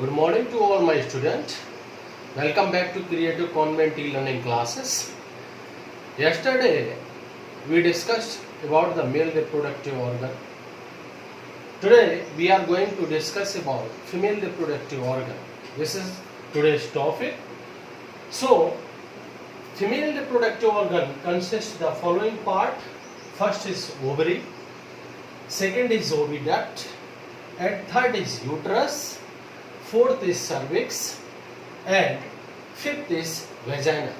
Good morning to all my students. Welcome back to Creative Convent e-learning classes. Yesterday we discussed about the male reproductive organ. Today we are going to discuss about female reproductive organ. This is today's topic. So, female reproductive organ consists of the following part. First is ovary, second is oviduct, and third is uterus, fourth is cervix, and fifth is vagina.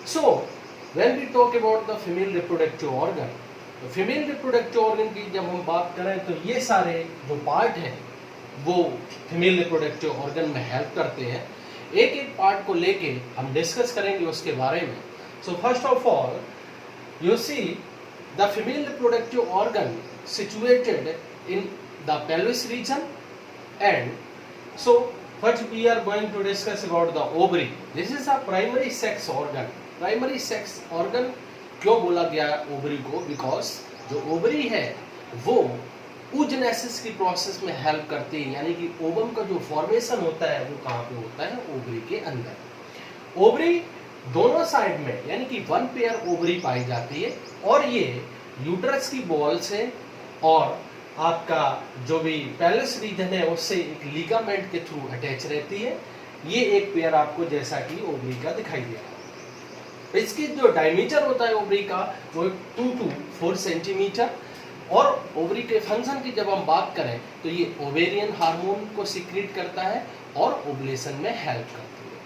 So, when we talk about the female reproductive organ, तो female reproductive organ की जब हम बात करें तो ये सारे जो पार्ट हैं वो फीमेल रिप्रोडक्टिव ऑर्गन में हेल्प करते हैं. एक एक पार्ट को लेके हम डिस्कस करेंगे उसके बारे में. So first of all you see the female reproductive organ situated in the pelvis region, and so first we are going to discuss about the ovary. This is a primary sex organ. Primary sex organ क्यों बोला गया ovary को? Because जो ovary है वो oogenesis की process में help करती है, यानी कि ओवम का जो फॉर्मेशन होता है वो कहाँ पे होता है? ओवरी के अंदर. ओवरी दोनों साइड में यानी कि वन पेयर ओवरी पाई जाती है और ये यूट्रस की बॉल से और आपका जो भी पेल्विस रीजन है उससे एक लिगामेंट के थ्रू अटैच रहती है. ये एक पेयर आपको जैसा कि ओवरी का दिखाई दे रहा है. इसकी जो डायमीटर होता है ओवरी का वो 2 to 4 सेंटीमीटर. और ओवरी के फंक्शन की जब हम बात करें तो ये ओवेरियन हार्मोन को सिक्रीट करता है और ओवुलेशन में हेल्प करती है.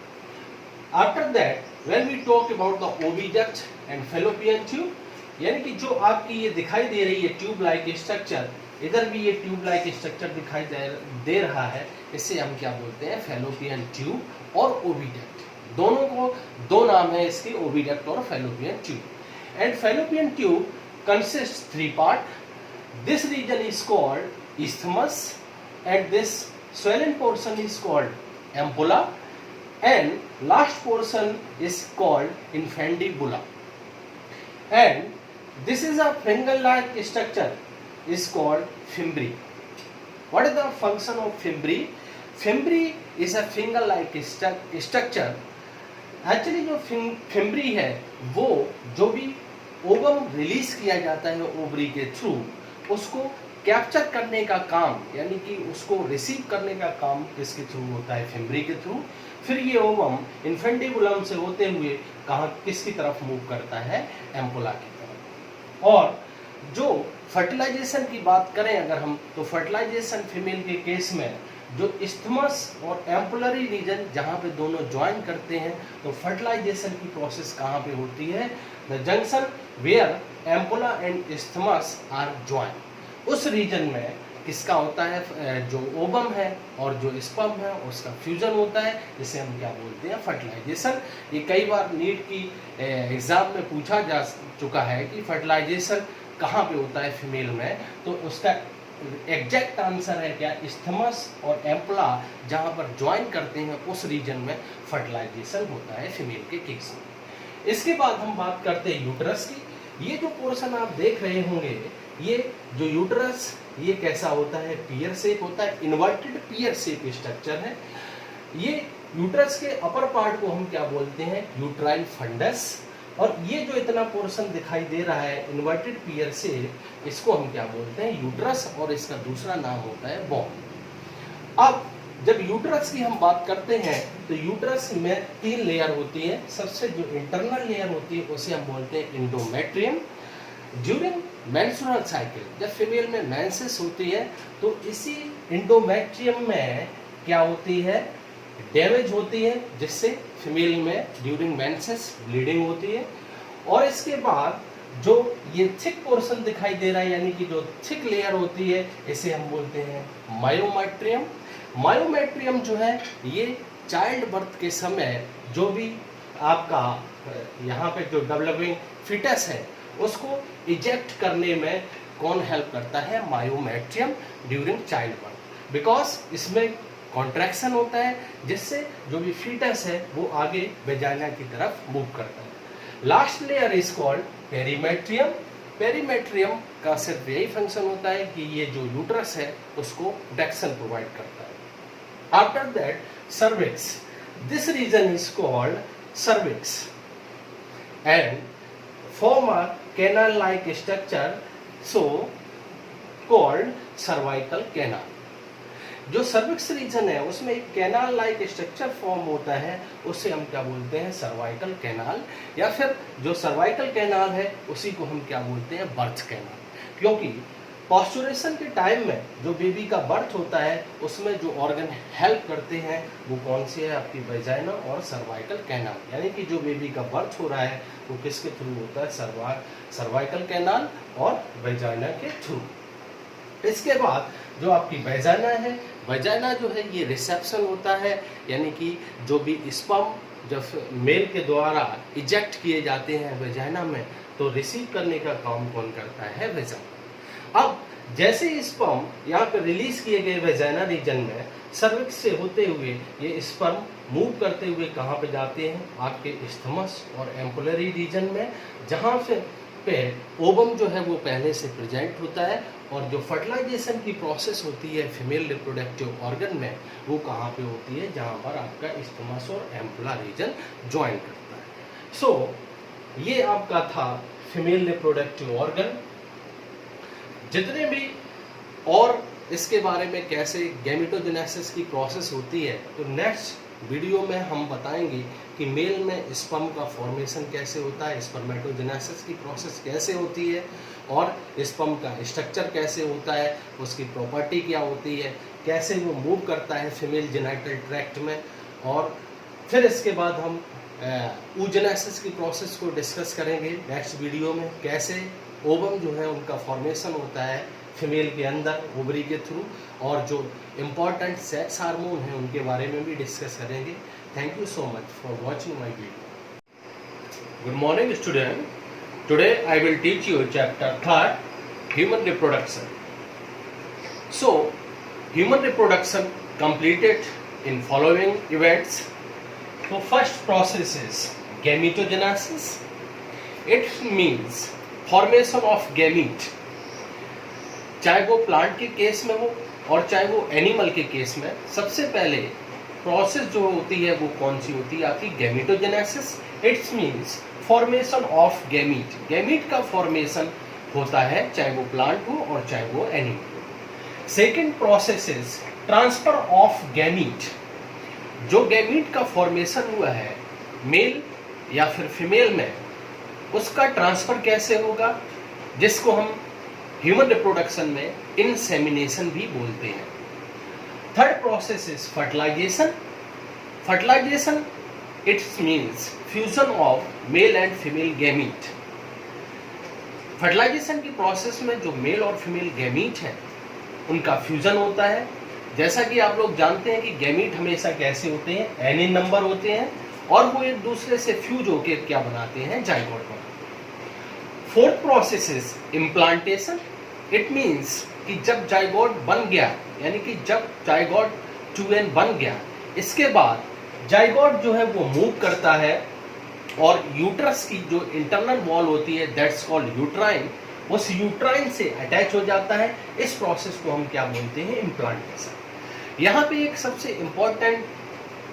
After that when we talk about the oviduct and fallopian tube, यानी कि जो आपकी ये दिखाई दे रही है ट्यूब लाइक स्ट्रक्चर, इधर भी ये ट्यूब लाइक स्ट्रक्चर दिखाई दे रहा है, इससे हम क्या बोलते हैं? फैलोपियन ट्यूब और ओविडक्ट. दोनों को दो नाम है इसके, ओविडक्ट और fallopian tube. And fallopian tube consist 3 part. This region is called isthmus and this swollen portion is called ampulla and last portion is called infundibula, and this is a finger like structure is called fimbri. What is the function of fimbri? Fimbri is a finger like structure. Actually जो fimbriae है वो जो भी ovum release किया जाता है ovary के through, उसको कैप्चर करने का काम यानी कि उसको रिसीव करने का काम किसके थ्रू होता है? फिम्बरी के थ्रू. फिर ये ओवम इन्फेंटिबुलम से होते हुए कहाँ किसकी तरफ मूव करता है? एम्पुला की तरफ. और जो फर्टिलाइजेशन की बात करें अगर हम, तो फर्टिलाइजेशन फीमेल के केस में जो इस्थमस और एम्पुलरी रीजन जहाँ पे दोनों ज्वाइन करते हैं, तो फर्टिलाइजेशन की प्रोसेस कहाँ पे होती है? The junction where ampulla and isthmus are join. उस रीजन में किसका होता है? जो ओवम है और जो स्पर्म है उसका फ्यूजन होता है, जिसे हम क्या बोलते हैं? फर्टिलाइजेशन. ये कई बार नीट की एग्जाम में पूछा जा चुका है कि फर्टिलाइजेशन कहाँ पे होता है फीमेल में, तो उसका एग्जैक्ट आंसर है क्या? इस्थमस और एम्पुला जहाँ पर ज्वाइन करते हैं उस रीजन में फर्टिलाइजेशन होता है फीमेल के केस में. इसके बाद हम बात करते हैं यूट्रस की. ये जो पोर्शन आप देख रहे होंगे, ये जो यूट्रस ये कैसा होता है? पियर शेप होता है, इन्वर्टेड पियर शेप स्ट्रक्चर है. ये यूट्रस के अपर पार्ट को हम क्या बोलते हैं? Uterine fundus. और ये जो इतना पोर्शन दिखाई दे रहा है इन्वर्टेड पियर से, इसको हम क्या बोलते हैं? यूट्रस. और इसका दूसरा नाम होता है बोन. अब जब यूट्रस की हम बात करते हैं तो यूट्रस में 3 लेयर होती है. सबसे जो इंटरनल लेयर होती है उसे हम बोलते हैं इंडोमेट्रियम. ड्यूरिंग मेंस्ट्रुअल साइकिल जब फीमेल में मेंसेस होती है तो इसी इंडोमेट्रियम में क्या होती है? डैमेज होती है, जिससे फीमेल में ड्यूरिंग मेंसेस ब्लीडिंग होती है. और इसके बाद जो ये थिक पोर्शन दिखाई दे रहा है यानी कि जो थिक लेयर होती है इसे हम बोलते हैं मायोमेट्रियम. मायोमेट्रियम जो है ये चाइल्ड बर्थ के समय जो भी आपका यहाँ पे जो डेवलपिंग फिटस है उसको इजेक्ट करने में कौन हेल्प करता है? Myometrium during child birth. Because इसमें कॉन्ट्रैक्शन होता है जिससे जो भी फीटस है वो आगे वेजाइना की तरफ मूव करता है. Last layer is called perimetrium. Perimetrium का सिर्फ यही फंक्शन होता है कि ये जो यूट्रस है उसको प्रोटेक्शन प्रोवाइड करता है. After that, cervix. This region is called cervix and form a canal-like structure, so called cervical canal. जो सर्विक्स रीजन है उसमें एक कैनाल लाइक स्ट्रक्चर फॉर्म होता है, उसे हम क्या बोलते हैं, सर्वाइकल कैनाल, या फिर जो सर्वाइकल कैनाल है उसी को हम क्या बोलते हैं, बर्थ कैनाल। क्योंकि पॉस्चुरेशन के टाइम में जो बेबी का बर्थ होता है उसमें जो ऑर्गन हेल्प करते हैं वो कौन से है, आपकी वेजाइना और सर्वाइकल कैनाल। यानी कि जो बेबी का बर्थ हो रहा है वो किसके थ्रू होता है, सर्वाइकल कैनाल और वेजाइना के थ्रू। इसके बाद जो आपकी वेजाइना है, वेजाइना जो है ये रिसेप्शन होता है, यानी कि जो भी स्पर्म जब मेल के द्वारा इजेक्ट किए जाते हैं वेजाइना में तो रिसीव करने का काम कौन करता है, वेजाइना। अब जैसे स्पर्म यहाँ पर रिलीज किए गए वेजाइना रीजन में सर्विक्स से होते हुए ये स्पर्म मूव करते हुए कहाँ पे जाते हैं, आपके स्थमस और एम्पुलरी रीजन में, जहाँ पे ओवम जो है वो पहले से प्रेजेंट होता है। और जो फर्टिलाइजेशन की प्रोसेस होती है फीमेल रिप्रोडक्टिव ऑर्गन में वो कहाँ पे होती है, जहाँ पर आपका स्थमस और एम्पुला रीजन ज्वाइन करता है। सो ये आपका था फीमेल रिप्रोडक्टिव ऑर्गन। जितने भी और इसके बारे में कैसे गैमेटोजेनेसिस की प्रोसेस होती है तो नेक्स्ट वीडियो में हम बताएंगे कि मेल में स्पर्म का फॉर्मेशन कैसे होता है, स्पर्मेटोजेनेसिस की प्रोसेस कैसे होती है और स्पर्म का स्ट्रक्चर कैसे होता है, उसकी प्रॉपर्टी क्या होती है, कैसे वो मूव करता है फीमेल जेनिटल ट्रैक्ट में। और फिर इसके बाद हम oogenesis की प्रोसेस को डिस्कस करेंगे नेक्स्ट वीडियो में, कैसे ओवम जो है उनका फॉर्मेशन होता है फीमेल के अंदर ओवरी के थ्रू, और जो इम्पॉर्टेंट सेक्स हार्मोन हैं उनके बारे में भी डिस्कस करेंगे। Thank you so much for watching my video. Good morning student, today I will teach you chapter 3 human reproduction. So human reproduction completed in following events. So first process is gametogenesis. It means formation of gamete. चाहे वो plant के case में हो और चाहे वो animal के case में, सबसे पहले प्रोसेस जो होती है वो कौन सी होती है, आपकी gametogenesis. It's means formation of gamete. Gamete का फॉर्मेशन होता है चाहे वो प्लांट हो और चाहे वो एनिमल हो। Second process is transfer of gamete. जो गैमीट का फॉर्मेशन हुआ है मेल या फिर फीमेल में, उसका ट्रांसफर कैसे होगा, जिसको हम ह्यूमन रिप्रोडक्शन में इंसेमिनेशन भी बोलते हैं। Third process is fertilisation. Fertilisation it's means fusion of male and female gamete. Fertilisation की प्रोसेस में जो मेल और फीमेल गैमीट है उनका फ्यूजन होता है। जैसा कि आप लोग जानते हैं कि गैमीट हमेशा कैसे होते हैं, एन इन नंबर होते हैं और वो एक दूसरे से फ्यूज होकर क्या बनाते हैं, जाइगोट बनाते हैं। Fourth process is implantation. It means कि जब जाइगोट बन गया, यानी कि जब जाइगोट 2n बन गया, इसके बाद जाइगोट जो है वो मूव करता है और यूट्रस की जो इंटरनल वॉल होती है दैट्स कॉल्ड यूट्राइन, उस यूट्राइन से अटैच हो जाता है। इस प्रोसेस को हम क्या बोलते हैं, इम्प्लांटेशन। यहाँ पे एक सबसे इम्पोर्टेंट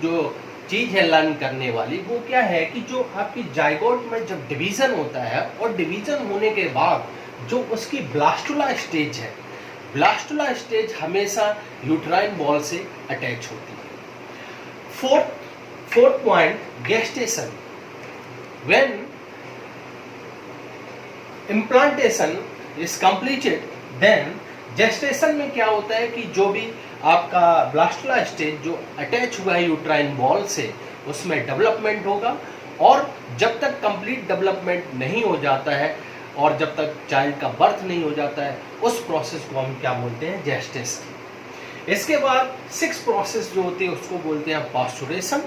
जो चीज है लर्न करने वाली वो क्या है कि जो आपकी जाइगोट में जब डिवीजन होता है और डिवीजन होने के बाद जो उसकी ब्लास्टुला स्टेज है, ब्लास्टुला स्टेज हमेशा यूट्राइन वॉल से अटैच होती है। Fourth point, gestation. When implantation is completed then gestation में क्या होता है कि जो भी आपका ब्लास्टुला स्टेज जो अटैच हुआ है यूट्राइन वॉल से उसमें डेवलपमेंट होगा, और जब तक कंप्लीट डेवलपमेंट नहीं हो जाता है और जब तक चाइल्ड का बर्थ नहीं हो जाता है उस प्रोसेस को हम क्या बोलते हैं, जेस्टेशन। इसके बाद 6 प्रोसेस जो होती है उसको बोलते हैं पॉस्चुरेशन,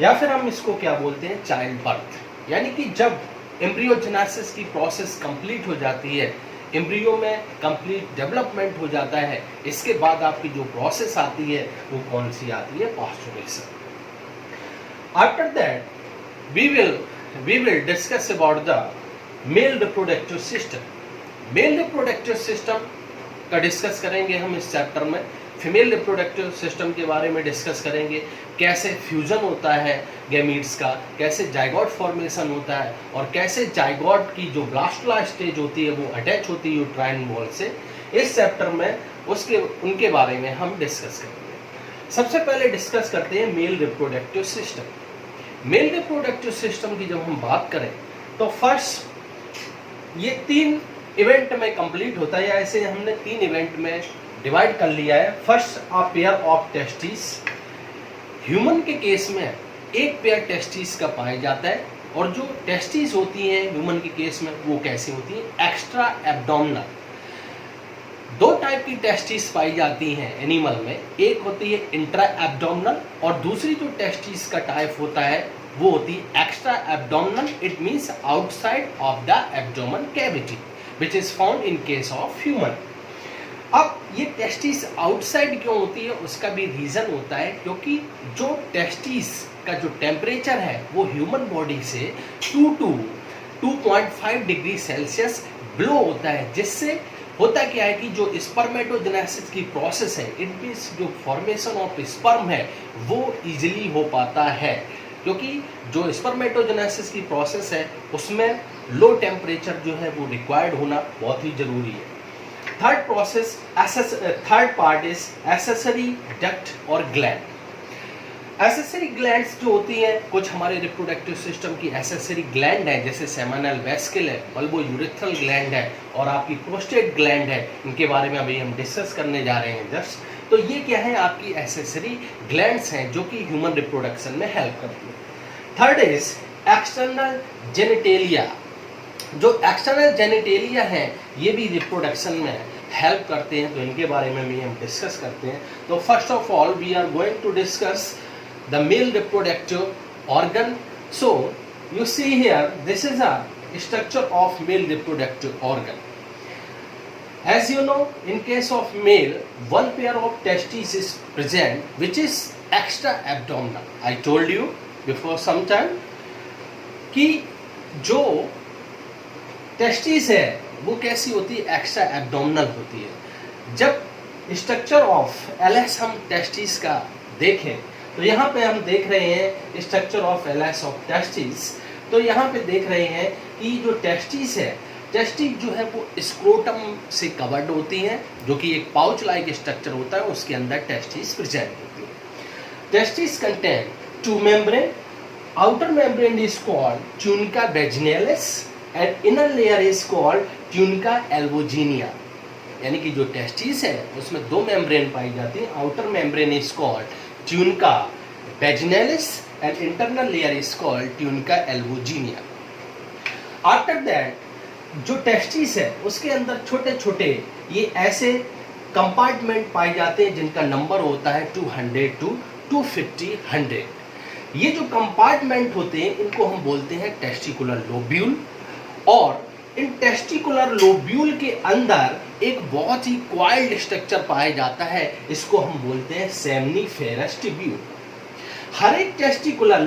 या फिर हम इसको क्या बोलते हैं, चाइल्ड बर्थ। यानी कि जब एम्ब्रियोजेनेसिस की प्रोसेस कंप्लीट हो जाती है, एम्ब्रियो में कंप्लीट डेवलपमेंट हो जाता है, इसके बाद आपकी जो प्रोसेस आती है वो कौन सी आती है, parturition. After that we will discuss about the male reproductive system. Male reproductive system का डिस्कस करेंगे हम इस चैप्टर में। फीमेल रिप्रोडक्टिव सिस्टम के बारे में डिस्कस करेंगे, कैसे फ्यूजन होता है गैमीट्स का, कैसे जाइगोट फॉर्मेशन होता है और कैसे जाइगोट की जो ब्लास्टुला स्टेज होती है वो अटैच होती है यूट्राइन वॉल से। इस चैप्टर में उनके बारे में हम डिस्कस करेंगे। सबसे पहले डिस्कस करते हैं mail reproductive system. Male reproductive system की जब हम बात करें तो फर्स्ट ये 3 इवेंट में कंप्लीट होता है, या ऐसे हमने 3 इवेंट में डिवाइड कर लिया है। First a pair of testis. Human के केस में एक पेयर टेस्टिस का पाया जाता है, और जो टेस्टिस होती हैं ह्यूमन के केस में वो कैसी होती हैं, एक्स्ट्रा एब्डोमिनल। 2 टाइप की टेस्टिस पाई जाती हैं एनिमल में, एक होती है इंट्रा एब्डोमिनल और दूसरी जो टेस्टिस का टाइप होता है वो होती है extra abdominal. It means outside of the abdomen cavity which is found in case of human. अब ये टेस्टिस आउटसाइड क्यों होती है उसका भी रीजन होता है, क्योंकि जो टेस्टिस का जो टेम्परेचर है वो ह्यूमन बॉडी से 2 to 2.5 डिग्री सेल्सियस बिलो होता है, जिससे होता क्या है कि जो स्पर्मेटोजेनेसिस की प्रोसेस है, इट मीन्स जो फॉर्मेशन ऑफ स्पर्म है वो इजीली हो पाता है, क्योंकि जो स्पर्मेटोजेनेसिस की प्रोसेस है उसमें लो टेम्परेचर जो है वो रिक्वायर्ड होना बहुत ही जरूरी है। Third part is accessory duct और ग्लैंड। एक्सेसरी ग्लैंड्स जो होती हैं, कुछ हमारे रिप्रोडक्टिव सिस्टम की एक्सेसरी ग्लैंड है, जैसे सेमिनल वेस्किल है, बल्बोयूरेथ्रल ग्लैंड है और आपकी प्रोस्टेट ग्लैंड है। इनके बारे में अभी हम डिस्कस करने जा रहे हैं जस्ट। तो ये क्या है, आपकी एक्सेसरी ग्लैंड्स हैं जो कि ह्यूमन रिप्रोडक्शन में हेल्प करती है। Third is external genitalia. जो एक्सटर्नल जेनिटेलिया हैं ये भी रिप्रोडक्शन में हेल्प करते हैं, तो इनके बारे में भी हम डिस्कस करते हैं। तो first of all we are going to discuss the male reproductive organ. So you see here, this is a structure of male reproductive organ. As you know, in case of male, one pair of testes is present which is extra abdominal. I told you before some time कि जो testis है वो कैसी होती है, extra abdominal होती है। जब स्ट्रक्चर ऑफ एलएस हम टेस्टिस का देखें तो यहाँ पे हम देख रहे हैं structure of LS of testis. तो यहाँ पे देख रहे हैं कि जो टेस्टिस है, टेस्टिस जो है वो स्क्रोटम से कवर्ड होती हैं, जो कि एक पाउच लाइक स्ट्रक्चर होता है, उसके अंदर टेस्टिस प्रेजेंट होती है। Testis contain 2 membrane. Outer membrane is called tunica vaginalis and inner layer is called tunica albuginea. यानी कि जो टेस्टिस है उसमें 2 मेम्ब्रेन पाई जाती है। Outer membrane is called tunica vaginalis and internal layer is called tunica albuginea. After that जो testis है उसके अंदर छोटे छोटे ये ऐसे कंपार्टमेंट पाए जाते हैं जिनका नंबर होता है 200 to 250, 100। ये जो कंपार्टमेंट होते हैं इनको हम बोलते हैं टेस्टिकुलर लोब्यूल, और इन टेस्टिकुलर लोब्यूल के अंदर एक बहुत ही क्वाइल्ड स्ट्रक्चर पाया जाता है, इसको हम बोलते हैं सेमनीफेरस ट्यूब्यूल। हर एक टेस्टिकुलर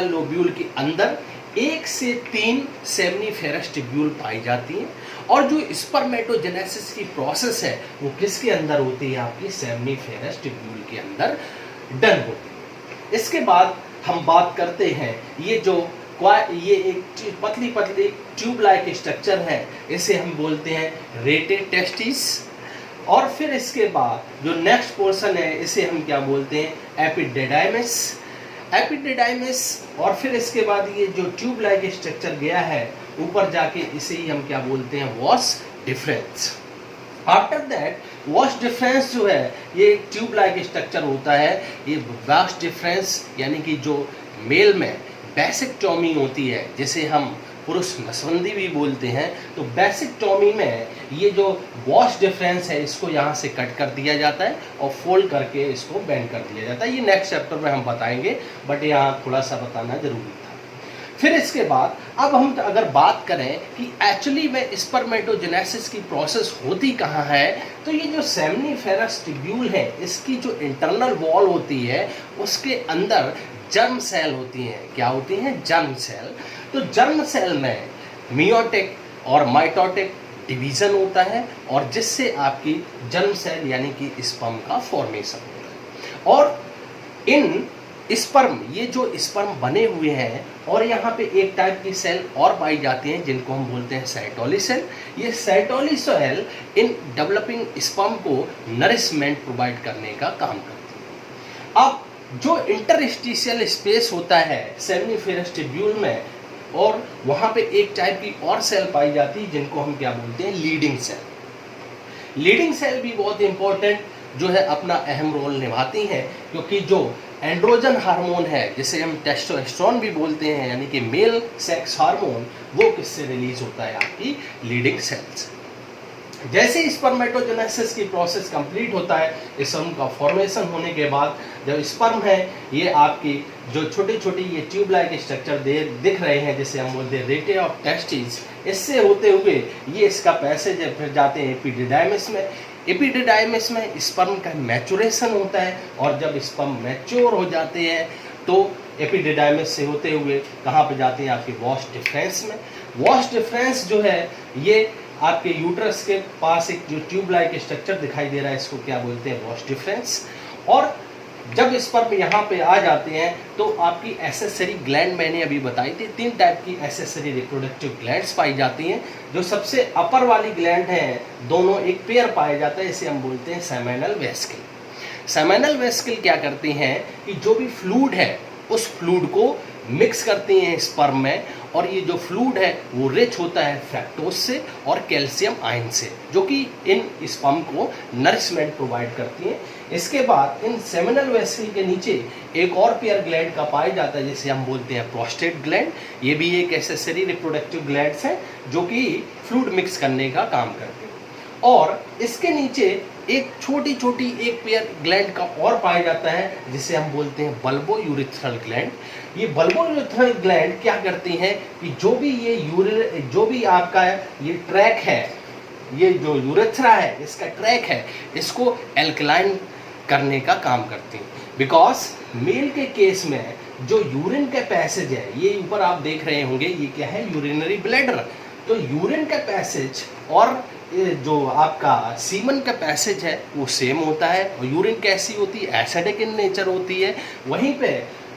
लोब्यूल के अंदर 1 से 3 सेमनीफेरस ट्यूब्यूल पाई जाती हैं, और जो स्पर्मेटोजेनेसिस की प्रोसेस है वो किसके अंदर होती है, आपकी सेमनीफेरस ट्यूब्यूल के अंदर डन होती है। इसके बाद हम बात करते हैं ये एक पतली पतली ट्यूब लाइक स्ट्रक्चर है, इसे हम बोलते हैं रेटेड टेस्टिस। और फिर इसके बाद जो नेक्स्ट पोर्शन है इसे हम क्या बोलते हैं, एपिडिडाइमिस। और फिर इसके बाद ये जो ट्यूब लाइक स्ट्रक्चर गया है ऊपर जाके, इसे ही हम क्या बोलते हैं, was difference. After that was difference जो है ये ट्यूब लाइक स्ट्रक्चर होता है, ये वॉस डिफरेंस यानी कि जो मेल में बेसिक्टोमी होती है, जिसे हम पुरुष नसबंदी भी बोलते हैं, तो बेसिक्टोमी में ये जो वॉश डिफरेंस है इसको यहाँ से कट कर दिया जाता है और फोल्ड करके इसको बेंड कर दिया जाता है। ये नेक्स्ट चैप्टर में हम बताएंगे, बट यहाँ थोड़ा सा बताना जरूरी था। फिर इसके बाद अब हम अगर बात करें कि एक्चुअली में स्पर्मेटोजेनेसिस की प्रोसेस होती कहाँ है, तो ये जो सेमनीफेरस ट्यूब्यूल है इसकी जो इंटरनल वॉल होती है उसके अंदर जर्म सेल होती हैं। क्या होती हैं, जर्म सेल। तो जर्म सेल में मियोटिक और माइटोटिक डिवीज़न होता है और जिससे आपकी जर्म सेल यानी कि स्पर्म का फॉर्मेशन होता है। और इन स्पर्म, ये जो स्पर्म बने हुए हैं, और यहाँ पे एक टाइप की सेल और पाई जाती हैं जिनको हम बोलते हैं सैटोली सेल। ये सैटोली सेल इन डेवलपिंग स्पर्म को नरिशमेंट प्रोवाइड करने का काम करती है। अब जो इंटरस्टिशियल स्पेस होता है सेमिनिफेरस ट्यूब्यूल में, और वहाँ पे एक टाइप की और सेल पाई जाती है जिनको हम क्या बोलते हैं, लीडिंग सेल। लीडिंग सेल भी बहुत इंपॉर्टेंट जो है अपना अहम रोल निभाती हैं, क्योंकि जो एंड्रोजन हार्मोन है जिसे हम टेस्टोस्टेरोन भी बोलते हैं यानी कि मेल सेक्स हार्मोन, वो किससे रिलीज होता है, आपकी लीडिंग सेल्स। जैसे स्पर्मेटोजेनेसिस की प्रोसेस कंप्लीट होता है, स्पर्म का फॉर्मेशन होने के बाद जब स्पर्म है ये आपकी जो छोटी छोटी ये ट्यूब लाइक स्ट्रक्चर दिख रहे हैं जिसे हम बोलते हैं रेटे ऑफ टेस्टिस, इससे होते हुए ये इसका पैसेज है, फिर जाते हैं एपिडिडाइमिस में। एपिडिडाइमिस में स्पर्म का मैचुरेशन होता है, और जब स्पर्म मैच्योर हो जाते हैं तो एपिडिडाइमिस से होते हुए कहाँ पे जाते हैं, आपके वॉश डिफरेंस में। वॉश डिफरेंस जो है ये आपके यूट्रस के पास एक जो ट्यूब लाइक स्ट्रक्चर दिखाई दे रहा है, इसको क्या बोलते हैं, वॉश डिफरेंस। और जब स्पर्म यहाँ पे आ जाते हैं तो आपकी एसेसरी ग्लैंड मैंने अभी बताई थी, 3 टाइप की एसेसरी रिप्रोडक्टिव ग्लैंड्स पाई जाती हैं। जो सबसे अपर वाली ग्लैंड है, दोनों एक पेयर पाया जाता है, इसे हम बोलते हैं सेमिनल वेसिकल। सेमिनल वेसिकल क्या करती हैं कि जो भी फ्लूइड है उस फ्लूइड को मिक्स करती हैं स्पर्म में, और ये जो फ्लूइड है वो रिच होता है फ्रैक्टोज से और कैल्शियम आयन से, जो कि इन स्पर्म को नरिशमेंट प्रोवाइड करती हैं। इसके बाद इन सेमिनल वेसिकल के नीचे एक और पेयर ग्लैंड का पाया जाता है जिसे हम बोलते हैं प्रोस्टेट ग्लैंड। ये भी एक एसेसरी रिप्रोडक्टिव ग्लैंड्स हैं जो कि फ्लूइड मिक्स करने का काम करते हैं। और इसके नीचे एक छोटी छोटी एक पेयर ग्लैंड का और पाया जाता है जिसे हम बोलते हैं बल्बो यूरिथ्रल ग्लैंड। ये बल्बो यूरिथ्रल ग्लैंड क्या करती हैं कि जो भी आपका ये ट्रैक है, ये जो यूरेथ्रा है इसका ट्रैक है, इसको एल्कलाइन करने का काम करती हैं। बिकॉज मेल के केस में जो यूरिन का पैसेज है, ये ऊपर आप देख रहे होंगे, ये क्या है, यूरिनरी ब्लैडर। तो यूरिन का पैसेज और जो आपका सीमन का पैसेज है वो सेम होता है। और यूरिन कैसी होती है, एसिडिक इन नेचर होती है। वहीं पे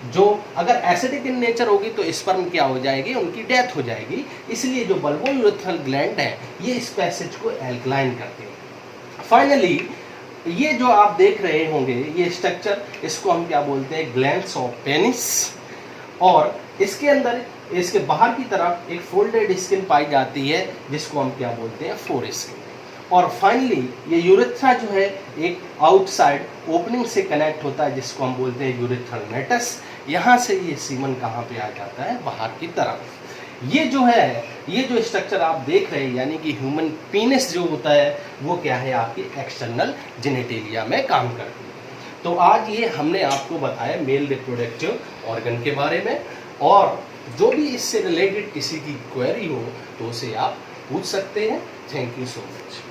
जो अगर एसिडिक इन नेचर होगी तो स्पर्म क्या हो जाएगी, उनकी डेथ हो जाएगी। इसलिए जो बल्बो यूरेथ्रल ग्लैंड है ये इस पैसेज को एल्कलाइन करती है। फाइनली ये जो आप देख रहे होंगे ये स्ट्रक्चर, इसको हम क्या बोलते हैं, ग्लैंड्स ऑफ पेनिस। और इसके अंदर, इसके बाहर की तरफ एक फोल्डेड स्किन पाई जाती है जिसको हम क्या बोलते हैं, फोर स्किन। और फाइनली ये यूरेथ्रा जो है एक आउटसाइड ओपनिंग से कनेक्ट होता है जिसको हम बोलते हैं यूरेथ्रल नेटस। यहाँ से ये सीमन कहाँ पे आ जाता है, बाहर की तरफ। ये जो है, ये जो स्ट्रक्चर आप देख रहे हैं यानी कि ह्यूमन पीनिस जो होता है वो क्या है, आपकी एक्सटर्नल जेनेटेलिया में काम करती है। तो आज ये हमने आपको बताया मेल रिप्रोडक्टिव ऑर्गन के बारे में, और जो भी इससे रिलेटेड किसी की क्वेरी हो तो उसे आप पूछ सकते हैं। Thank you so much.